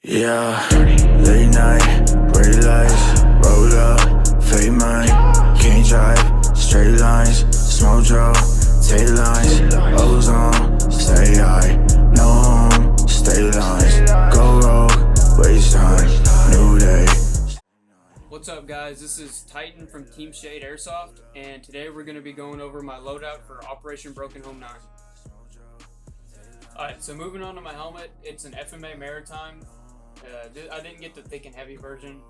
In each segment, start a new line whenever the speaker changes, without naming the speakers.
Yeah, late night, red lights, roll up, fake mine, can't drive, straight lines, smoke draw, tail lines, ozone, stay high, no home, stay lines, go rogue, waste time, new day.
What's up guys, this is Titan from Team Shade Airsoft, and today we're going to be going over my loadout for Operation Broken Home 9. Alright, so moving on to my helmet, it's an FMA Maritime. I didn't get the thick and heavy version.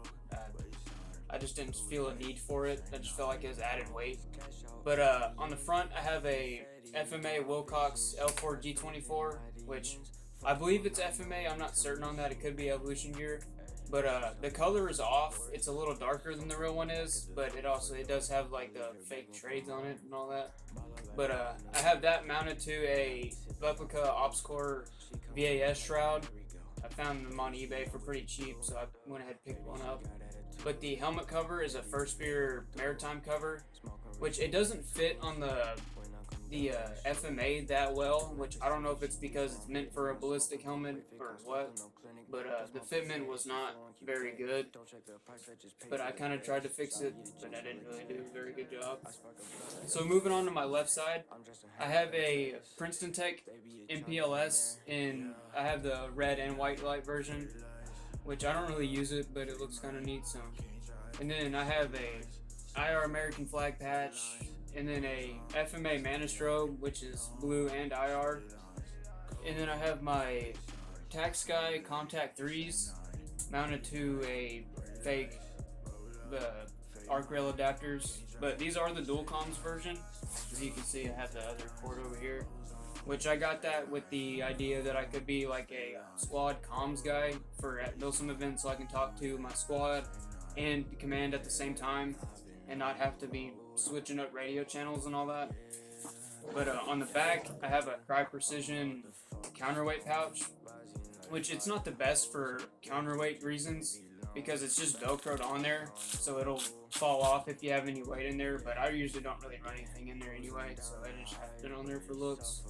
I just didn't feel a need for it. I just felt like it was added weight. But on the front, I have a FMA Wilcox L4 G24, which I believe it's FMA. I'm not certain on that. It could be Evolution gear. But the color is off. It's a little darker than the real one is, but it does have like the fake trades on it and all that. But I have that mounted to a Replica OpsCore VAS shroud. I found them on eBay for pretty cheap, so I went ahead and picked one up. But the helmet cover is a First Spear Maritime cover, which it doesn't fit on the FMA that well, which I don't know if it's because it's meant for a ballistic helmet or what, but the fitment was not very good. But I kind of tried to fix it, but I didn't really do a very good job. So moving on to my left side, I have a Princeton Tech MPLS, and I have the red and white light version, which I don't really use it, but it looks kind of neat. So, and then I have a IR American flag patch, and then a FMA Manastrobe, which is blue and IR. And then I have my Callsign Contact 3s mounted to a fake arc rail adapters. But these are the dual comms version. As you can see, I have the other cord over here, which I got that with the idea that I could be like a squad comms guy for at Milsim events, so I can talk to my squad and command at the same time and not have to be switching up radio channels and all that. But on the back, I have a Cry Precision counterweight pouch, which it's not the best for counterweight reasons because it's just Velcroed on there, so it'll fall off if you have any weight in there. But I usually don't really run anything in there anyway, so I just have it on there for looks.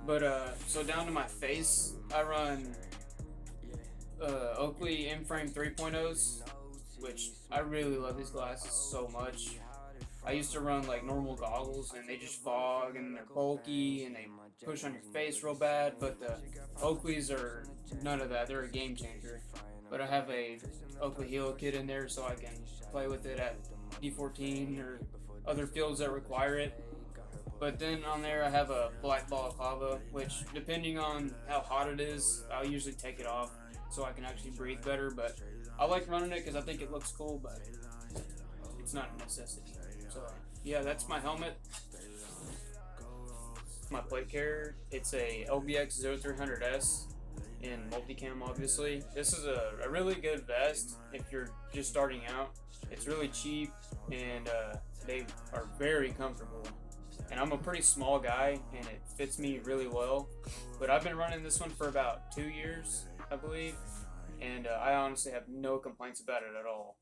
But so down to my face, I run Oakley M-Frame 3.0s, which I really love these glasses so much. I used to run like normal goggles and they just fog and they're bulky and they push on your face real bad, but the Oakleys are none of that. They're a game changer. But I have a Oakley Helo kit in there so I can play with it at D14 or other fields that require it. But then on there I have a black balaclava, which depending on how hot it is, I'll usually take it off so I can actually breathe better. But I like running it because I think it looks cool, but it's not a necessity. So yeah, that's my helmet. My plate carrier, it's a LBX 0300S in multicam, obviously. This is a really good vest if you're just starting out. It's really cheap and they are very comfortable. And I'm a pretty small guy and it fits me really well. But I've been running this one for about 2 years, I believe. And I honestly have no complaints about it at all.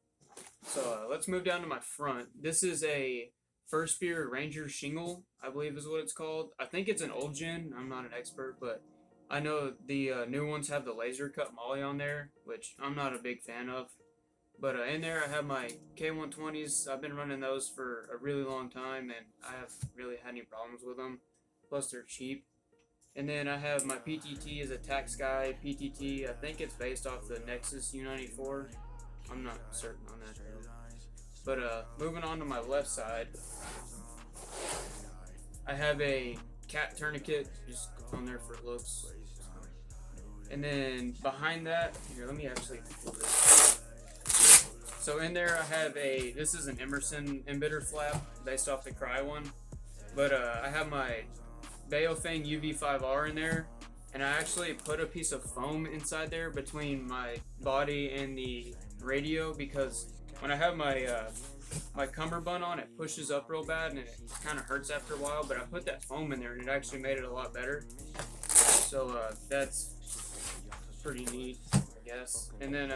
So let's move down to my front. This is a First Spear Ranger shingle, I believe is what it's called. I think it's an old gen. I'm not an expert, but I know the new ones have the laser cut molly on there, which I'm not a big fan of. But in there I have my K120s. I've been running those for a really long time, and I haven't really had any problems with them. Plus they're cheap. And then I have my PTT is a Callsign PTT. I think it's based off the Nexus U94. I'm not certain on that though. But moving on to my left side, I have a cat tourniquet just on there for looks. And then behind that, here, let me actually pull this. So in there I have this is an Emerson emitter flap based off the Cry one. But I have my Baofeng UV5R in there. And I actually put a piece of foam inside there between my body and the radio because when I have my my cummerbund on, it pushes up real bad and it kind of hurts after a while. But I put that foam in there and it actually made it a lot better. So that's pretty neat, I guess. And then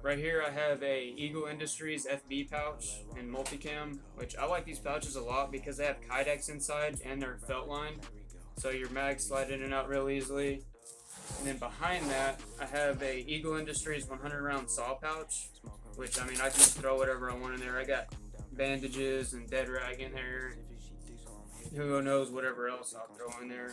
right here I have a Eagle Industries FB pouch in multicam, which I like these pouches a lot because they have Kydex inside and they're felt lined. So your mags slide in and out real easily. And then behind that, I have a Eagle Industries 100 round saw pouch, which I mean I can just throw whatever I want in there. I got bandages and dead rag in there. Who knows whatever else I'll throw in there.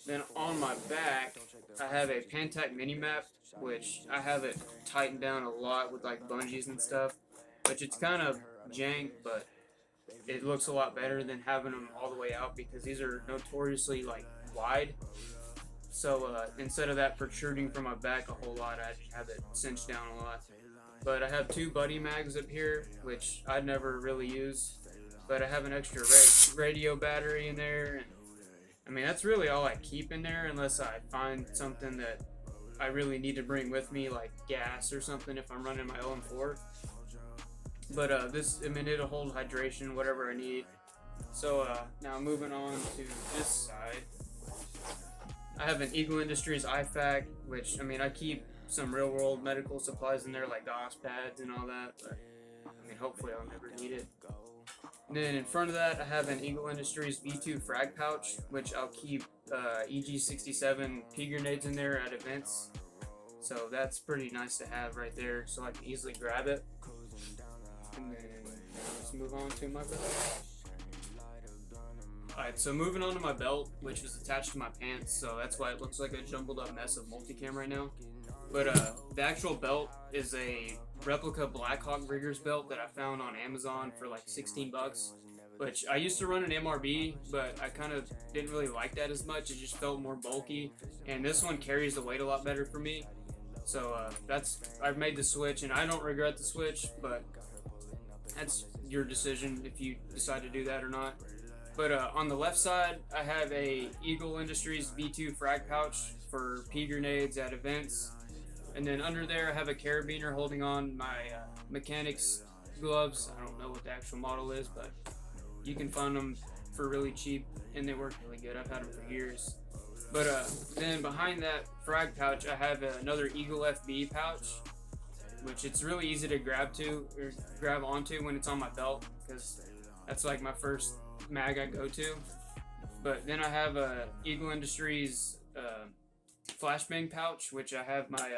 Then on my back, I have a Pantac mini map, which I have it tightened down a lot with like bungees and stuff, which it's kind of jank, but it looks a lot better than having them all the way out because these are notoriously like wide. So instead of that protruding from my back a whole lot, I have it cinched down a lot. But I have 2 buddy mags up here, which I'd never really use. But I have an extra radio battery in there, and I mean that's really all I keep in there unless I find something that I really need to bring with me, like gas or something if I'm running my LM4. But this, I mean, it'll hold hydration, whatever I need. So now moving on to this side, I have an Eagle Industries IFAC, which I mean I keep some real world medical supplies in there like gauze pads and all that, but I mean hopefully I'll never need it. And then in front of that I have an Eagle Industries V2 frag pouch, which I'll keep EG67 pea grenades in there at events. So that's pretty nice to have right there so I can easily grab it. And then let's move on to my belt. Alright, so moving on to my belt, which is attached to my pants, so that's why it looks like a jumbled up mess of multicam right now. But the actual belt is a replica Blackhawk Riggers belt that I found on Amazon for like 16 bucks. Which I used to run an MRB, but I kind of didn't really like that as much. It just felt more bulky, and this one carries the weight a lot better for me. So I've made the switch, and I don't regret the switch, but that's your decision if you decide to do that or not. But on the left side, I have a Eagle Industries V2 frag pouch for pea grenades at events. And then under there, I have a carabiner holding on my mechanics gloves. I don't know what the actual model is, but you can find them for really cheap, and they work really good. I've had them for years. But then behind that frag pouch, I have another Eagle FB pouch, which it's really easy to grab onto when it's on my belt, because that's like my first mag I go to. But then I have a Eagle Industries flashbang pouch, which I have my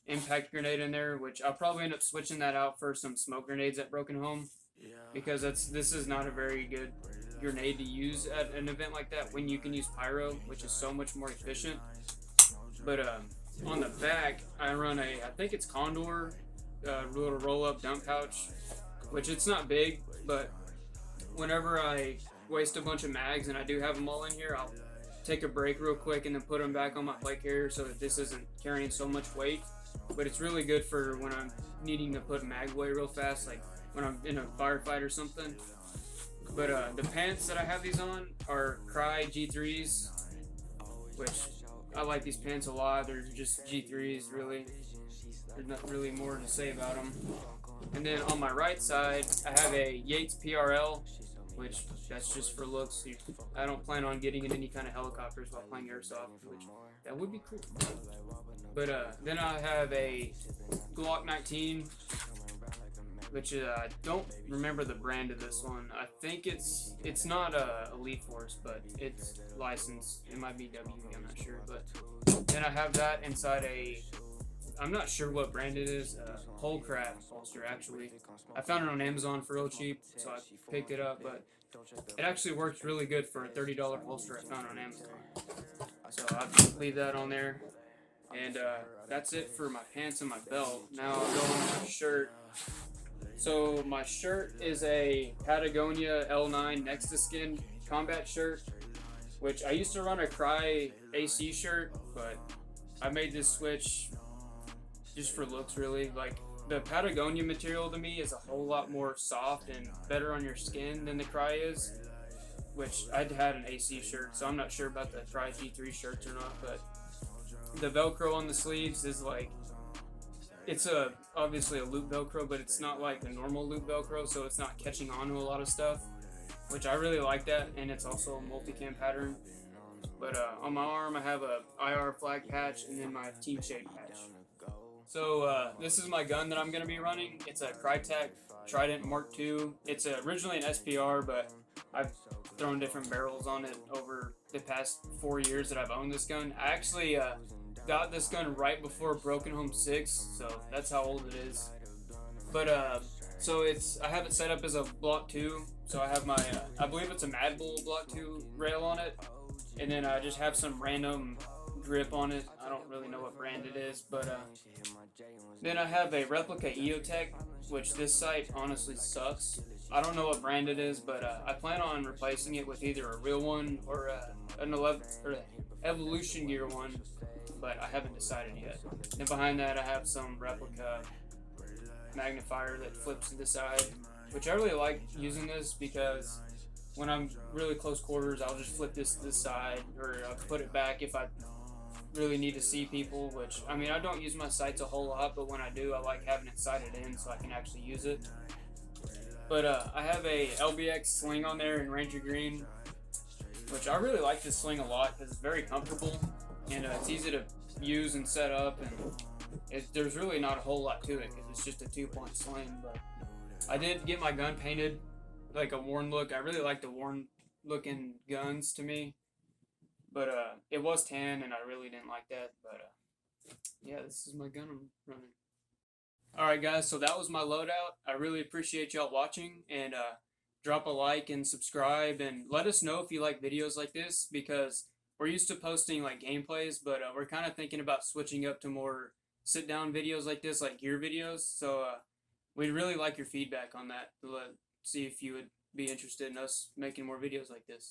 impact grenade in there, which I'll probably end up switching that out for some smoke grenades at Broken Home, because this is not a very good grenade to use at an event like that when you can use pyro, which is so much more efficient. But on the back, I run I think it's Condor little roll-up dump pouch, which it's not big, but whenever I waste a bunch of mags and I do have them all in here, I'll take a break real quick and then put them back on my plate carrier so that this isn't carrying so much weight. But it's really good for when I'm needing to put mag away real fast, like when I'm in a firefight or something. But the pants that I have these on are Cry G3s, which I like these pants a lot. They're just G3s, really. There's not really more to say about them. And then on my right side, I have a Yates PRL, which that's just for looks. I don't plan on getting in any kind of helicopters while playing airsoft, which that would be cool. But then I have a Glock 19, which I don't remember the brand of this one. I think it's not Elite Force, but it's licensed. It might be WE, I'm not sure. But then I have that inside I'm not sure what brand it is, Holcraft holster actually. I found it on Amazon for real cheap, so I picked it up, but it actually works really good for a $30 holster I found on Amazon. So I'll just leave that on there. And that's it for my pants and my belt. Now I'll go on my shirt. So my shirt is a Patagonia L9 Next to Skin combat shirt, which I used to run a Cry AC shirt, but I made this switch just for looks, really. Like, the Patagonia material to me is a whole lot more soft and better on your skin than the Cry is, which I'd had an AC shirt, so I'm not sure about the Cry G3 shirts or not. But the Velcro on the sleeves is like, it's obviously a loop Velcro, but it's not like the normal loop Velcro, so it's not catching on to a lot of stuff, which I really like that. And it's also a multicam pattern. But on my arm, I have a IR flag patch and then my team shape patch. So this is my gun that I'm going to be running. It's a Crytek Trident Mark II. It's originally an SPR, but I've thrown different barrels on it over the past 4 years that I've owned this gun. I actually got this gun right before Broken Home 6, so that's how old it is. But so I have it set up as a Block 2, so I have my I believe it's a Mad Bull Block 2 rail on it, and then I just have some random grip on it. I don't really know what brand it is, but then I have a replica EOTech, which this sight honestly sucks. I don't know what brand it is, but I plan on replacing it with either a real one or an Evolution Gear one, but I haven't decided yet. And behind that, I have some replica magnifier that flips to the side, which I really like using this because when I'm really close quarters, I'll just flip this to the side, or I'll put it back if I really need to see people, which, I mean, I don't use my sights a whole lot, but when I do, I like having it sighted in so I can actually use it. But I have a LBX sling on there in Ranger Green, which I really like this sling a lot because it's very comfortable, and it's easy to use and set up, and there's really not a whole lot to it because it's just a 2-point sling. But I did get my gun painted like a worn look. I really like the worn looking guns to me. But it was tan, and I really didn't like that. But yeah, this is my gun I'm running. Alright guys, so that was my loadout. I really appreciate y'all watching, and drop a like and subscribe, and let us know if you like videos like this, because we're used to posting like gameplays, but we're kind of thinking about switching up to more sit down videos like this, like gear videos. So we'd really like your feedback on that. Let's see if you would be interested in us making more videos like this.